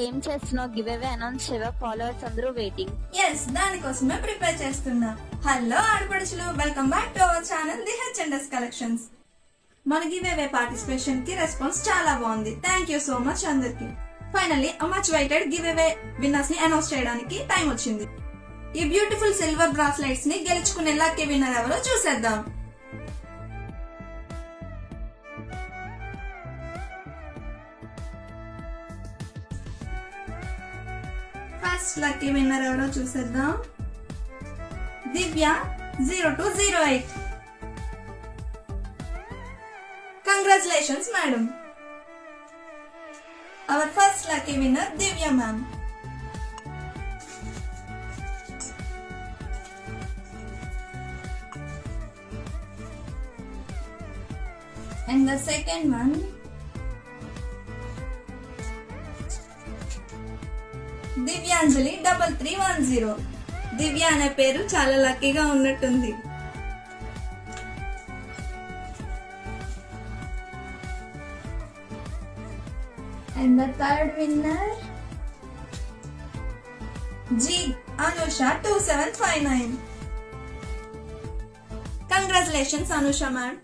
ఏం చేస్తున్నావు? Give away announce చేయవా? ఫాలోవర్స్ అందరూ వెయిటింగ్. ఎస్, దానికోసమే ప్రిపేర్ చేస్తున్నా. హలో ఆడపడుచులు, welcome back to our channel the H and S collections. మన గివ్ అవే పార్టిసిపేషన్ కి రెస్పాన్స్ చాలా బాగుంది. థ్యాంక్ యూ సో మచ్ అందరికి. Finally much waited give away winners ని అనౌన్స్ చేయడానికి టైం వచ్చింది. ఈ బ్యూటిఫుల్ సిల్వర్ బ్రాస్లెట్స్ ని గెలుచుకునే లక్కీ విన్నర్ ఎవరో చూసేద్దాం. ఫస్ట్ లక్కీ విన్నర్ ఎవరో చూసేద్దాం. Divya 0208. Congratulations madam. Our first lucky winner Divya ma'am. And the second one, Divyanjali 3310. Divya అనే పేరు చాలా లక్కీగా ఉన్నట్టుంది. And the third winner, G Anusha 2759. Congratulations Anusha ma'am.